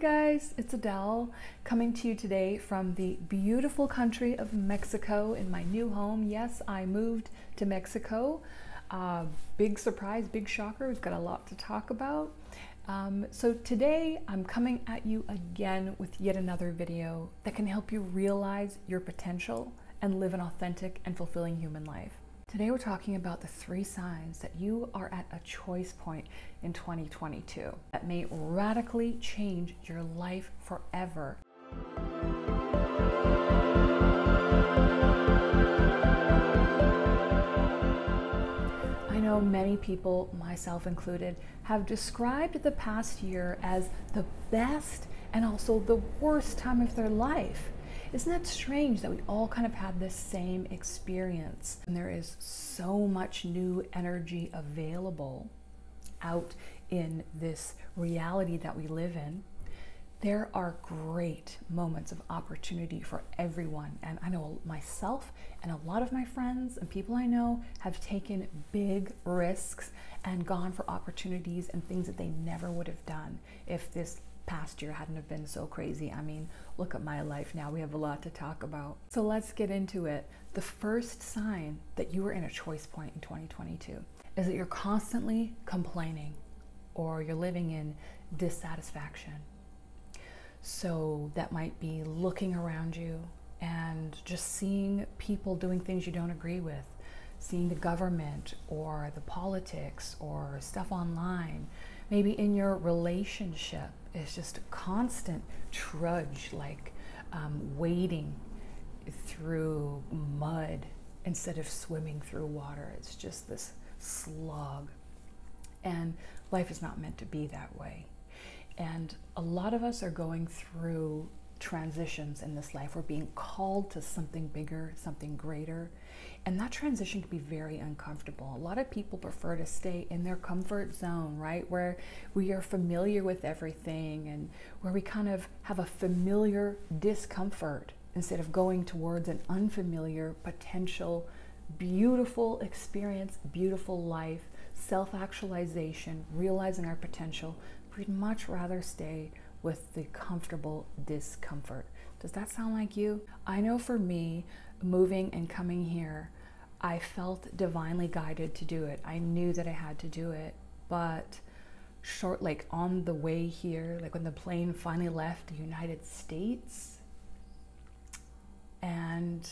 guys, it's Adele coming to you today from the beautiful country of Mexico in my new home. Yes, I moved to Mexico. Big surprise, big shocker. We've got a lot to talk about. So today I'm coming at you again with yet another video that can help you realize your potential and live an authentic and fulfilling human life. Today we're talking about the 3 signs that you are at a choice point in 2022 that may radically change your life forever. I know many people, myself included, have described the past year as the best and also the worst time of their life. Isn't that strange that we all kind of had this same experience? And there is so much new energy available out in this reality that we live in. There are great moments of opportunity for everyone. And I know myself and a lot of my friends and people I know have taken big risks and gone for opportunities and things that they never would have done if this past year hadn't have been so crazy. I mean, look at my life now. We have a lot to talk about. So let's get into it. The first sign that you are in a choice point in 2022 is that you're constantly complaining or you're living in dissatisfaction. So that might be looking around you and just seeing people doing things you don't agree with, seeing the government or the politics or stuff online. Maybe in your relationship, it's just a constant trudge, like wading through mud instead of swimming through water. It's just this slog. And life is not meant to be that way. And a lot of us are going through transitions in this life. We're being called to something bigger, something greater. And that transition can be very uncomfortable. A lot of people prefer to stay in their comfort zone, right? Where we are familiar with everything and where we kind of have a familiar discomfort instead of going towards an unfamiliar potential, beautiful experience, beautiful life, self-actualization, realizing our potential. We'd much rather stay with the comfortable discomfort. Does that sound like you? I know for me, moving and coming here, I felt divinely guided to do it. I knew that I had to do it, but like on the way here, like when the plane finally left the United States, and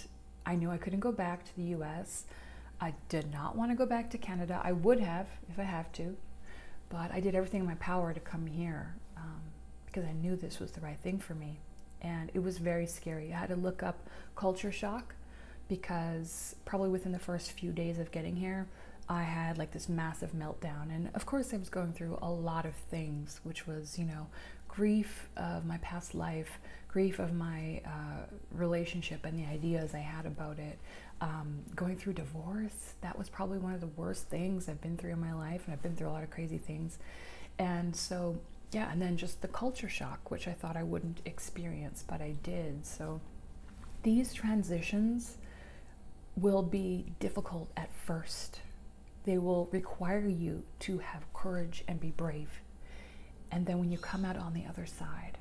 I knew I couldn't go back to the US. I did not want to go back to Canada. I would have if I have to, but I did everything in my power to come here because I knew this was the right thing for me. And it was very scary. I had to look up culture shock because probably within the first few days of getting here, I had like this massive meltdown. And of course I was going through a lot of things, which was, you know, grief of my past life, grief of my relationship and the ideas I had about it. Going through divorce, that was probably one of the worst things I've been through in my life, and I've been through a lot of crazy things. And so, yeah, and then just the culture shock, which I thought I wouldn't experience, but I did. So these transitions will be difficult at first. They will require you to have courage and be brave. And then when you come out on the other side,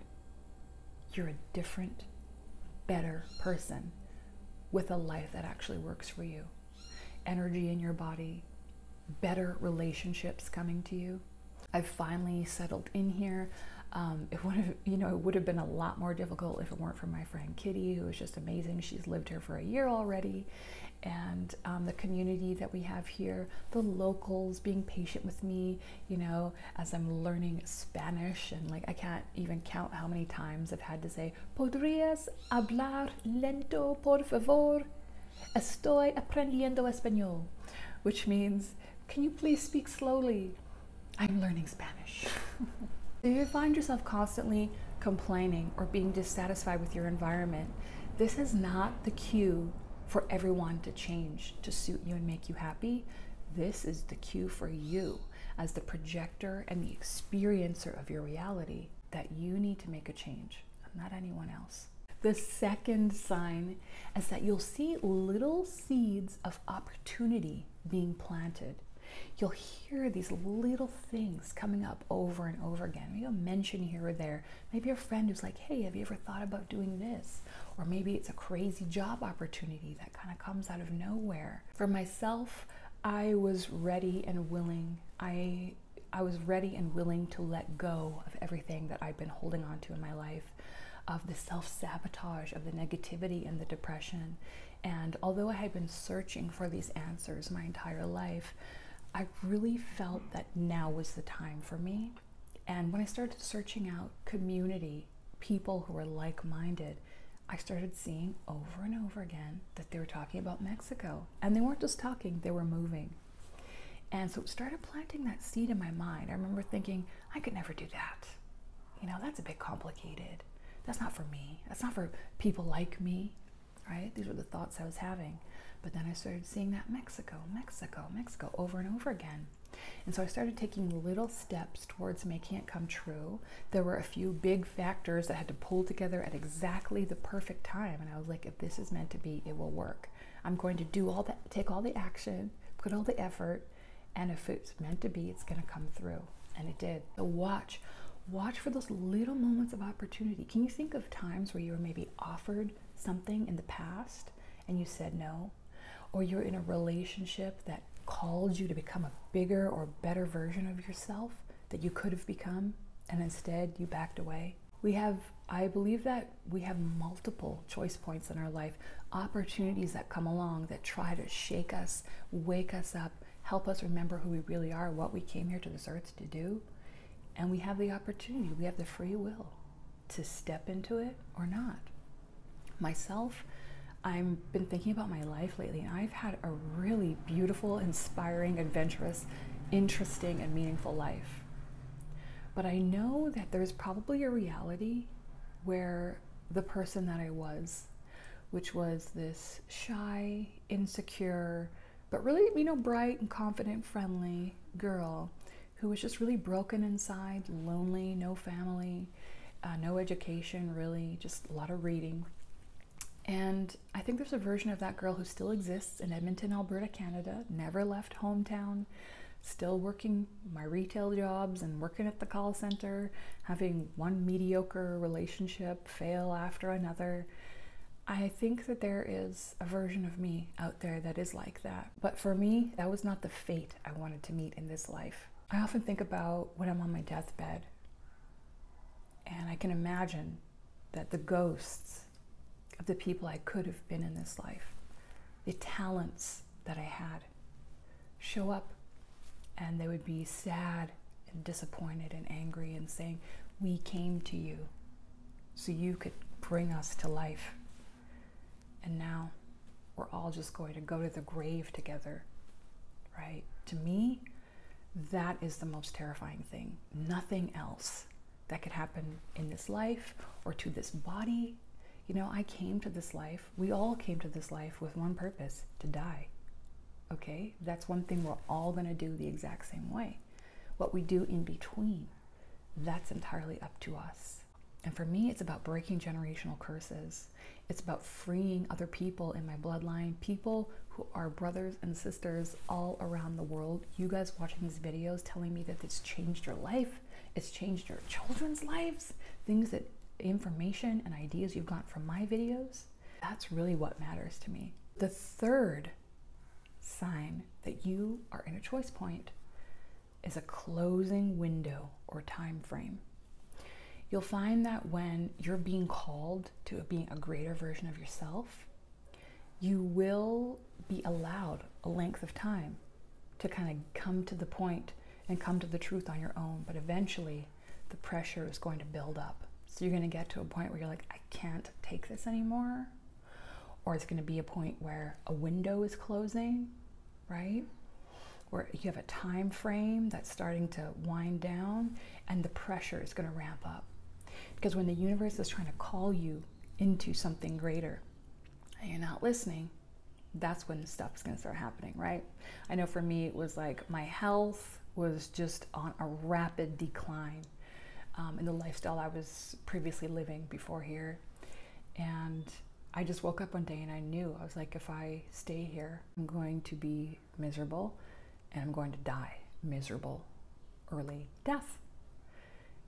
you're a different, better person with a life that actually works for you. Energy in your body, better relationships coming to you. I've finally settled in here. It would have been a lot more difficult if it weren't for my friend Kitty, who is just amazing. She's lived here for a year already. And the community that we have here, the locals being patient with me, you know, as I'm learning Spanish. And like, I can't even count how many times I've had to say, ¿Podrías hablar lento, por favor? Estoy aprendiendo español, which means, can you please speak slowly? I'm learning Spanish. If you find yourself constantly complaining or being dissatisfied with your environment, this is not the cue for everyone to change to suit you and make you happy. This is the cue for you as the projector and the experiencer of your reality that you need to make a change, not anyone else. The second sign is that you'll see little seeds of opportunity being planted. you'll hear these little things coming up over and over again. Maybe a mention here or there. Maybe a friend who's like, hey, have you ever thought about doing this? Or maybe it's a crazy job opportunity that kind of comes out of nowhere. For myself, I was ready and willing. I was ready and willing to let go of everything that I'd been holding on to in my life, of the self-sabotage, of the negativity and the depression. And although I had been searching for these answers my entire life, I really felt that now was the time for me. And when I started searching out community, people who were like-minded, I started seeing over and over again that they were talking about Mexico. And they weren't just talking, they were moving. And so it started planting that seed in my mind. I remember thinking, I could never do that. You know, that's a bit complicated. That's not for me. That's not for people like me, right? These were the thoughts I was having. But then I started seeing that Mexico, Mexico, Mexico over and over again. And so I started taking little steps towards making it come true. There were a few big factors that had to pull together at exactly the perfect time. And I was like, if this is meant to be, it will work. I'm going to do all that, take all the action, put all the effort, and if it's meant to be, it's going to come through. And it did. So watch for those little moments of opportunity. Can you think of times where you were maybe offered something in the past and you said no? Or you're in a relationship that called you to become a bigger or better version of yourself that you could have become, and instead you backed away? I believe that we have multiple choice points in our life, opportunities that come along that try to shake us, wake us up, help us remember who we really are, what we came here to this earth to do. And we have the opportunity, we have the free will to step into it or not. Myself, I've been thinking about my life lately, and I've had a really beautiful, inspiring, adventurous, interesting, and meaningful life. But I know that there's probably a reality where the person that I was, which was this shy, insecure, but really, bright and confident, friendly girl who was just really broken inside, lonely, no family, no education really, just a lot of reading. And I think there's a version of that girl who still exists in Edmonton, Alberta, Canada, never left hometown, still working my retail jobs and working at the call center, having one mediocre relationship fail after another. I think that there is a version of me out there that is like that. But for me, that was not the fate I wanted to meet in this life. I often think about when I'm on my deathbed, and I can imagine that the ghosts of the people I could have been in this life, the talents that I had, show up, and they would be sad and disappointed and angry and saying, we came to you so you could bring us to life. And now we're all just going to go to the grave together, right? To me, that is the most terrifying thing. Nothing else that could happen in this life or to this body. I came to this life, we all came to this life with one purpose, to die. Okay? That's one thing we're all going to do the exact same way. What we do in between, that's entirely up to us. And for me, it's about breaking generational curses. It's about freeing other people in my bloodline, people who are brothers and sisters all around the world. You guys watching these videos telling me that it's changed your life, it's changed your children's lives, things that information and ideas you've gotten from my videos, that's really what matters to me. The third sign that you are in a choice point is a closing window or time frame. You'll find that when you're being called to being a greater version of yourself, you will be allowed a length of time to kind of come to the point and come to the truth on your own, but eventually the pressure is going to build up. So you're going to get to a point where you're like, I can't take this anymore. Or it's going to be a point where a window is closing, right? Where you have a time frame that's starting to wind down and the pressure is going to ramp up. Because when the universe is trying to call you into something greater and you're not listening, that's when stuff's going to start happening, right? I know for me, it was like my health was just on a rapid decline. In the lifestyle I was previously living before here. And I just woke up one day and I knew, I was like, if I stay here, I'm going to be miserable and I'm going to die miserable, early death.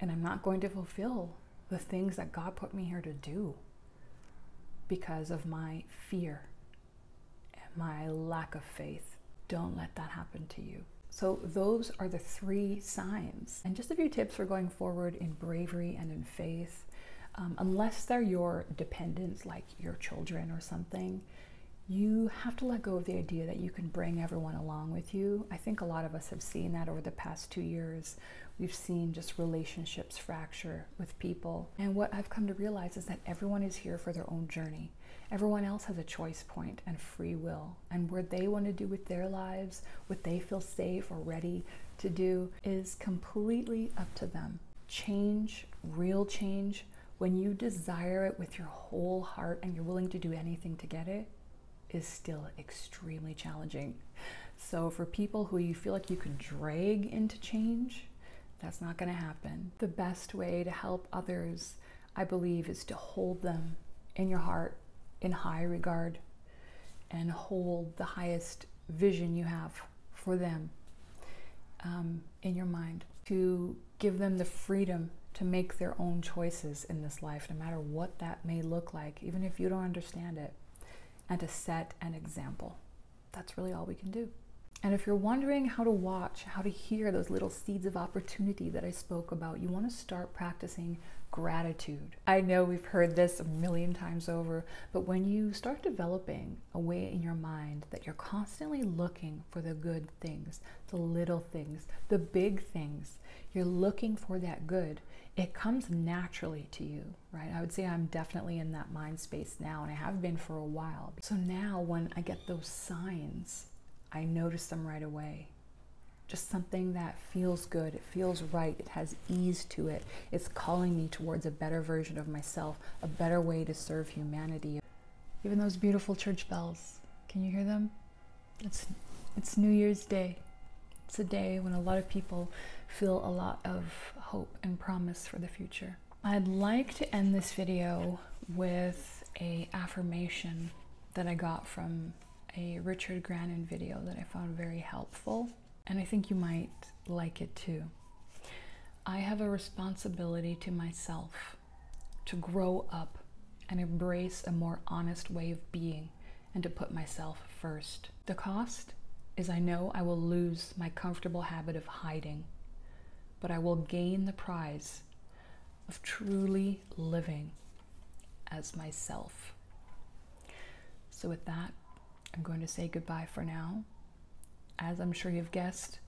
And I'm not going to fulfill the things that God put me here to do because of my fear and my lack of faith. Don't let that happen to you. So those are the 3 signs. And just a few tips for going forward in bravery and in faith. Unless they're your dependents, like your children or something, you have to let go of the idea that you can bring everyone along with you. I think a lot of us have seen that over the past 2 years. We've seen just relationships fracture with people. And what I've come to realize is that everyone is here for their own journey. Everyone else has a choice point and free will. And where they want to do with their lives, what they feel safe or ready to do, is completely up to them. Change, real change, when you desire it with your whole heart and you're willing to do anything to get it, is still extremely challenging. So for people who you feel like you could drag into change, that's not going to happen. The best way to help others, I believe, is to hold them in your heart in high regard and hold the highest vision you have for them in your mind. To give them the freedom to make their own choices in this life, no matter what that may look like, even if you don't understand it. And to set an example. That's really all we can do. And if you're wondering how to watch, how to hear those little seeds of opportunity that I spoke about, you want to start practicing gratitude. I know we've heard this a million times over, but when you start developing a way in your mind that you're constantly looking for the good things, the little things, the big things, you're looking for that good, it comes naturally to you, right? I would say I'm definitely in that mind space now, and I have been for a while. So now when I get those signs, I notice them right away. Just something that feels good, it feels right, it has ease to it. It's calling me towards a better version of myself, a better way to serve humanity. Even those beautiful church bells, can you hear them? It's New Year's Day. It's a day when a lot of people feel a lot of hope and promise for the future. I'd like to end this video with an affirmation that I got from a Richard Grannon video that I found very helpful, and I think you might like it too. I have a responsibility to myself to grow up and embrace a more honest way of being and to put myself first. The cost is I know I will lose my comfortable habit of hiding, but I will gain the prize of truly living as myself. So with that, I'm going to say goodbye for now. As I'm sure you've guessed,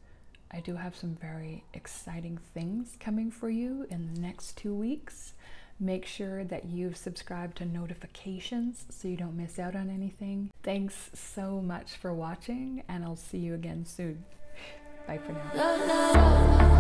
I do have some very exciting things coming for you in the next 2 weeks. Make sure that you've subscribed to notifications so you don't miss out on anything. Thanks so much for watching, and I'll see you again soon. Bye for now.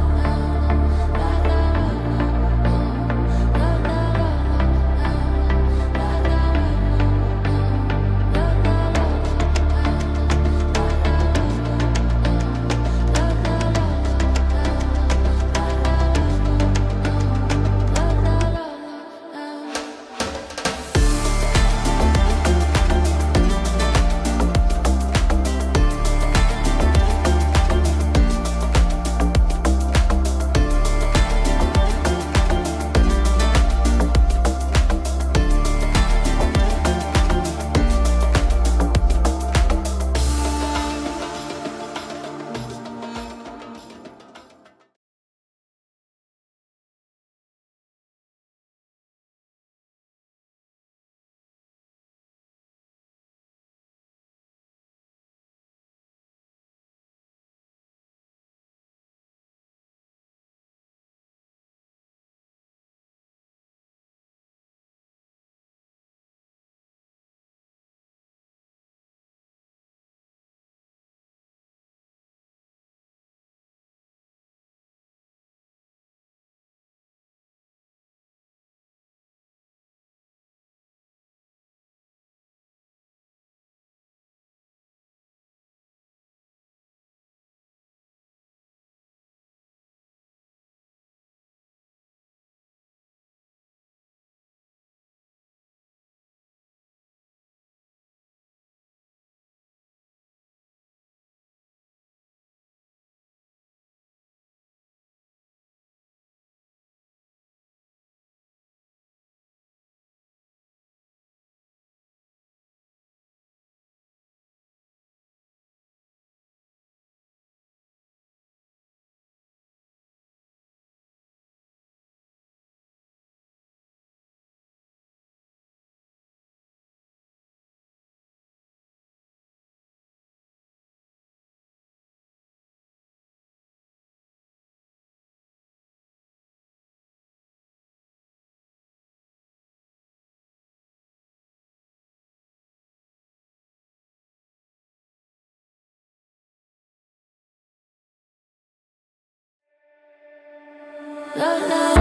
la la.